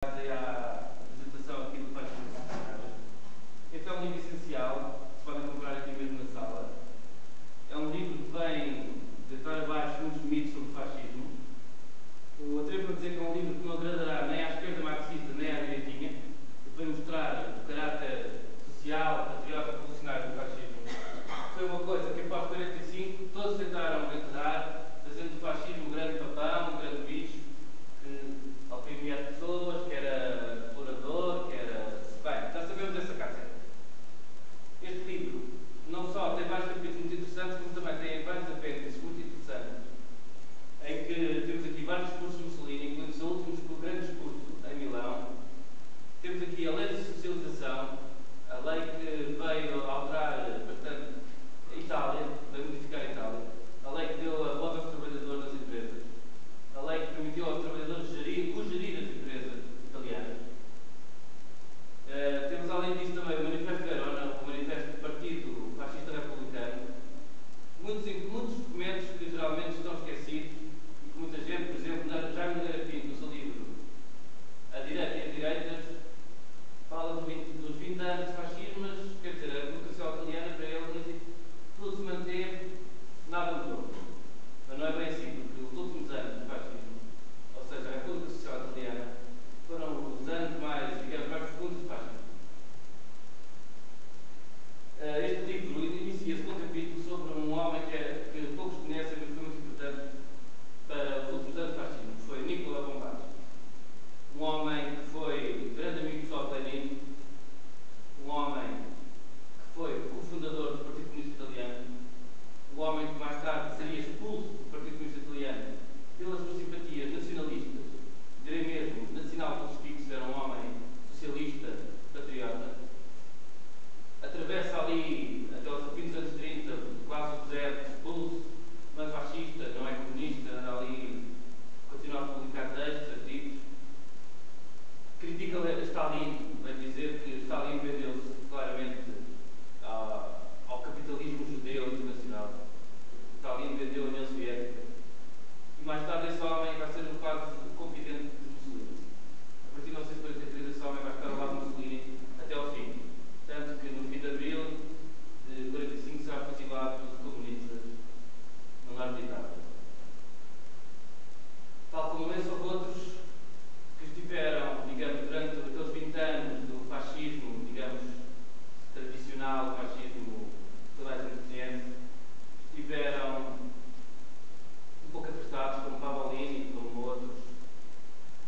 à apresentação aqui do Fascismo Revolucionário. Este é um livro essencial, que se podem comprar aqui mesmo na sala. É um livro que vem deitar abaixo muitos mitos sobre o fascismo. Eu atrevo-me a dizer que é um livro que não agradará nem à esquerda marxista nem à direitinha, que vem mostrar o caráter social, patriótico, revolucionário do fascismo. Foi uma coisa que após 45 todos tentaram reiterar, fazendo do fascismo um grande papão, um grande bicho, que oprimia as pessoas, que era explorador, que era... Bem, já sabemos essa casa. Este livro não só tem vários capítulos muito interessantes, como também tem vários apêndices muito interessantes, em que temos aqui vários discursos de Mussolini, incluindo o último grande discurso em Milão. Temos aqui a lei de socialização, a lei que veio alterar bastante a Itália, veio modificar a Itália, a lei que deu a voz aos trabalhadores das empresas, a lei que permitiu aos trabalhadores gerir as empresas italianas. Temos além disso também o Manifesto de Verona, o Manifesto do Partido Fascista Republicano, muitos documentos que geralmente estão esquecidos e que muita gente, por exemplo, Jaime Nogueira Pinto, no seu livro A Direita e as Direitas, fala dos 20 anos de fascismo, mas, quer dizer, a República Social Italiana, para ele, tudo se manteve, nada mudou. Mas não é bem assim, porque os últimos anos do fascismo, ou seja, a República Social Italiana, foram os anos mais, digamos, mais profundos do fascismo. Este livro inicia-se com um capítulo sobre um homem que poucos conhecem, mas foi muito importante para os últimos anos do fascismo, que foi Nicola Bombacci. Um homem que foi grande amigo de Mussolini, um homem que foi o fundador do Partido Comunista Italiano, um homem que mais tarde seria expulso do Partido Comunista Italiano pelas suas simpatias nacionalistas, direi mesmo nacional-bolcheviques, era um homem socialista, patriota. Atravessa ali, até os fim dos anos 30, quase o deserto, expulso, não é fascista, não é comunista, anda ali, continua a publicar textos, artigos. Critica Stalin, vai dizer que Stalin vendeu-se claramente ao capitalismo judeu internacional. Stalin vendeu a União Soviética. E mais tarde esse homem vai ser quase confidente de Mussolini. A partir de 1943 esse homem vai estar ao lado de Mussolini até ao fim. Tanto que no fim de abril de 45 será fuzilado pelos comunistas no norte de Itália. Tal como esse houve outros que estiveram, digamos, durante aqueles 20 anos do fascismo, digamos, tradicional, o fascismo que toda a gente conhece, estiveram um pouco afastados, como Pavolini, como outros,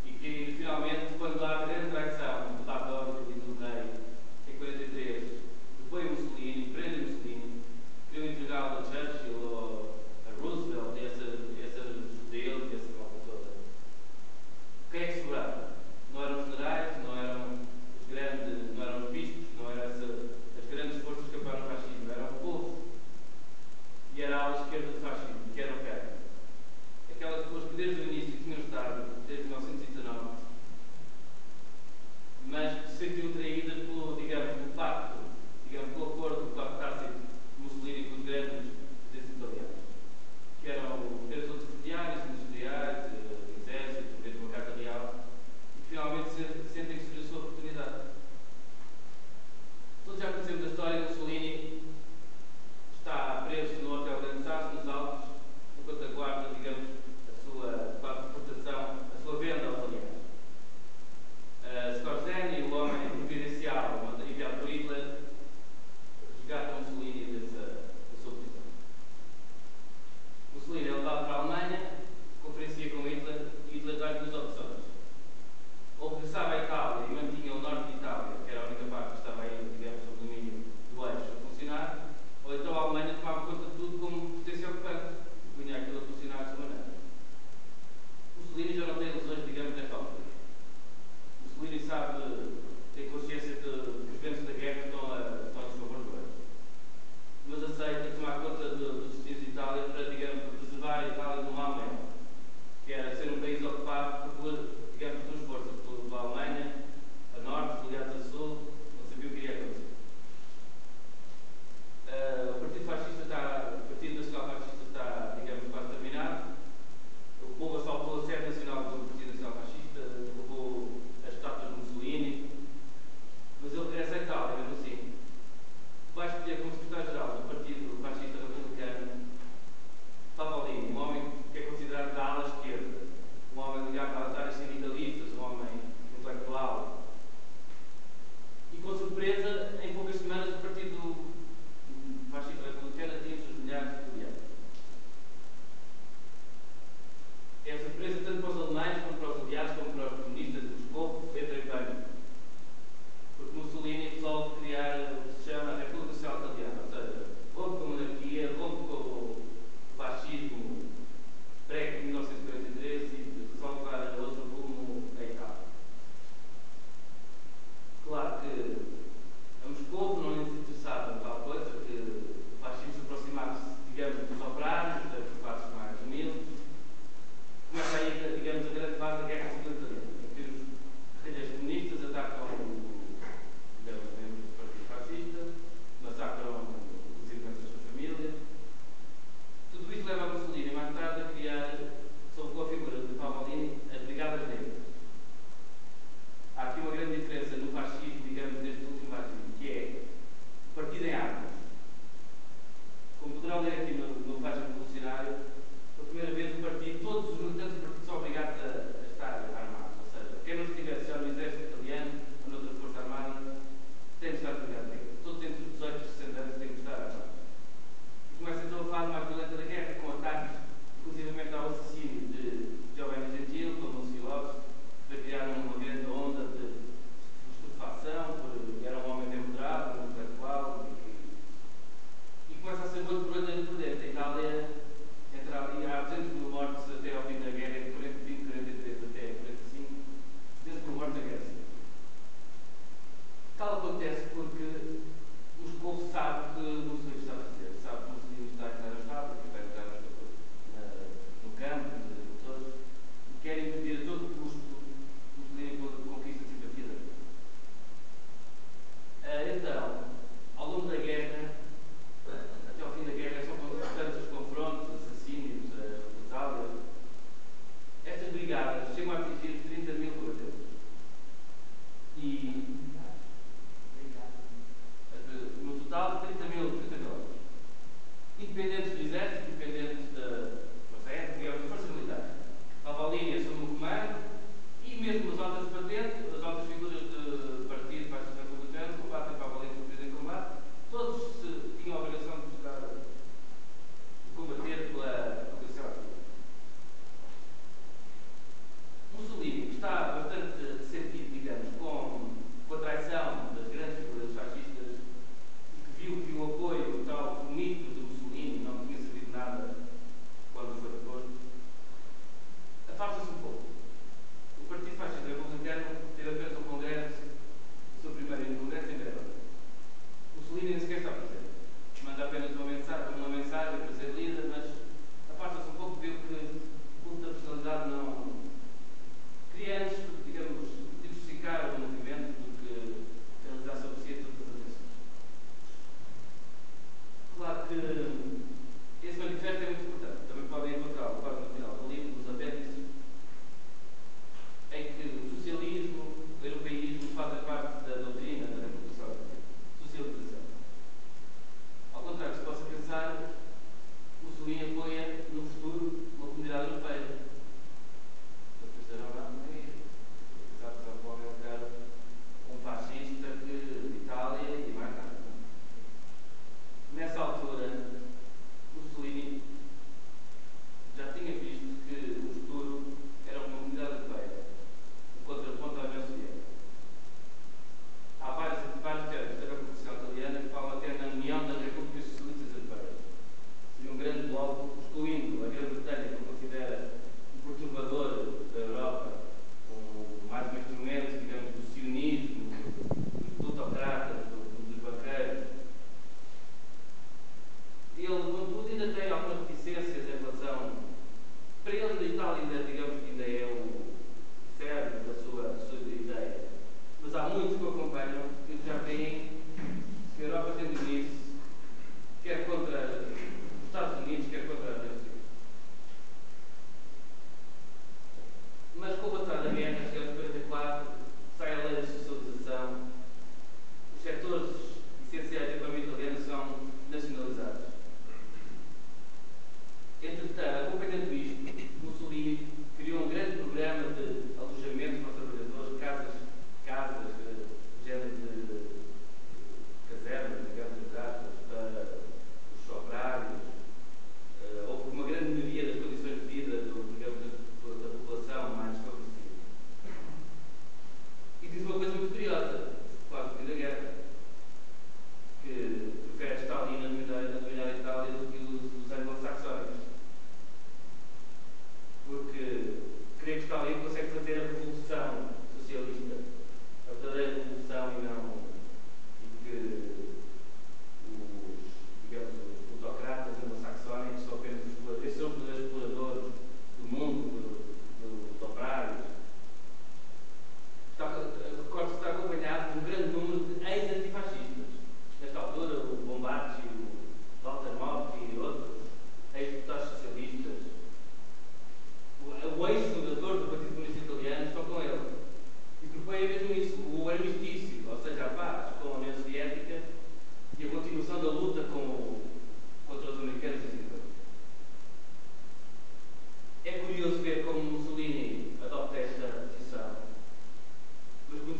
e que finalmente, quando há a grande traição do Tadoro e do rei, em 43, depois Mussolini, prende Mussolini, queriam entregá-lo a Churchill ou a Roosevelt, e esses judeus e essa volta toda. Quem é que sobrava? Não eram os generais, não eram os bispos, não eram as grandes forças que apoiaram o fascismo, era o povo. E era a ala esquerda do fascismo, que era o PER. Aquelas pessoas que desde o início tinham estado, desde 1919, mas que se sentiam traídas pelo, digamos, pelo pacto, digamos, pelo acordo, pelo pacto tácito de Mussolini com os grandes presidentes italianos, que eram os outros ferroviários, industriais, exército, mesmo a Carta Real, e que finalmente sentem que surgiu a sua oportunidade. Todos já conhecemos a história de Mussolini, está preso no Hotel Grande Sasso, nos Alpes, enquanto aguarda, digamos, a sua quase deportação, a sua venda aos aliados. Scorzeni, o homem providencial enviado por Hitler, resgata Mussolini da sua prisão. Mussolini é levado para a Alemanha, conferencia com Hitler e Hitler dá-lhe duas opções. Ou regressava à Itália e mantinha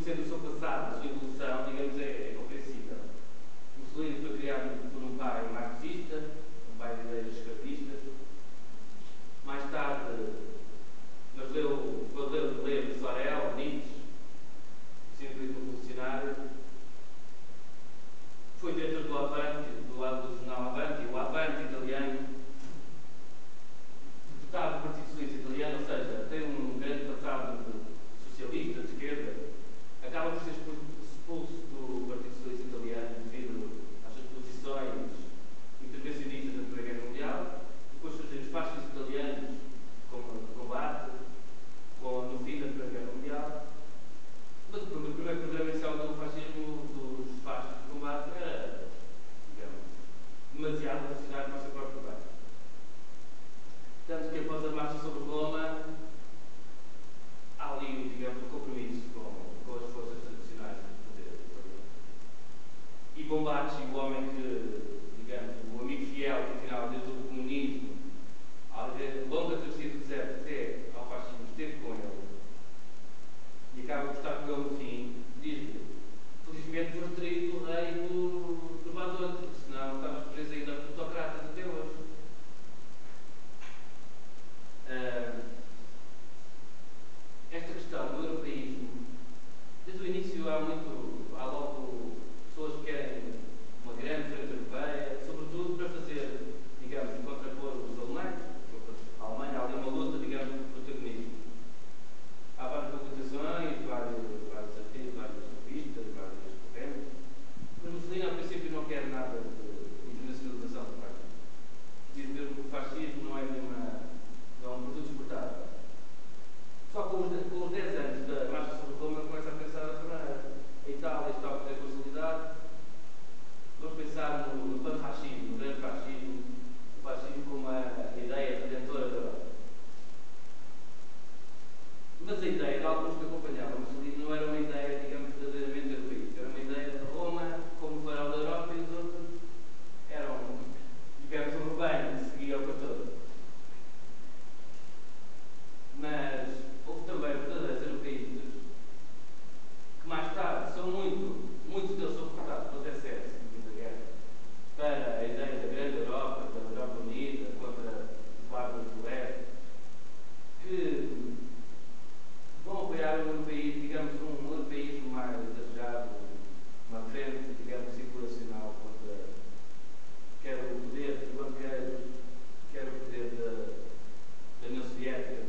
conhecendo o seu passado, a sua evolução, digamos, é compreensível. Mussolini foi criado por um pai marxista, um pai de ideias esquerdistas. Mais tarde, mas leu Sorel, Nietzsche, simbolismo revolucionário. Foi diretor do Avante, do lado do jornal Avante, o Avante italiano. Deputado do Partido Socialista Italiano, ou seja, tem um grande passado de socialista, de esquerda. Acaba por ser expulso do Partido Socialista Italiano devido às suas posições intervencionistas na Primeira Guerra Mundial. Depois surgem os fascistas italianos de combate no fim da Primeira Guerra Mundial. Mas o primeiro programa inicial do fascismo, dos fascistas de combate, era, digamos, demasiado revolucionário para o seu próprio bem. Tanto que após a marcha sobre Roma, há ali, digamos, um compromisso com as forças tradicionais do poder italiano. E Bombaci, o homem que, digamos, o amigo fiel que afinal, desde o comunismo, a longa travessia do deserto até ao fascismo, esteve com ele e acaba por estar com ele no fim, diz-lhe: felizmente foste traído do rei por Badote, porque senão estavas preso ainda por autocratas até hoje. Esta questão do europeísmo, desde o início há logo pessoas que querem uma grande frente europeia, sobretudo para fazer, digamos, contrapor os alemães. A Alemanha há ali uma luta, digamos, de protagonismo. Há várias publicações, vários artigos, várias revistas, várias correntes. Mas Mussolini, ao princípio, não quer nada de internacionalização do fascismo. Diz mesmo que o fascismo não é um produto exportável. Só com os 10 anos da marcha sobre Roma, começa a pensar dessa maneira. A Itália está a poder consolidar. Vamos pensar no pan-fascismo, no grande fascismo, o fascismo como a ideia redentora da Europa. Mas a ideia de alguns que acompanhavam Mussolini não era uma ideia, digamos, verdadeiramente europeísta. Era uma ideia de Roma como farol da Europa e os outros eram, digamos, um rebanho que seguia o pastor. Mas houve também verdadeiros europeístas que mais tarde muitos deles são recrutados pelos SS no fim da guerra para a ideia da grande Europa, da Europa unida, contra os bárbaros do leste, que vão apoiar um europeísmo, digamos, um europeísmo mais exagerado, uma frente, digamos, circulacional contra quer o poder dos banqueiros, quer o poder da União Soviética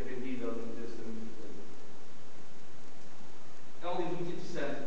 vendida aos interesses da União Soviética. É um livro muito interessante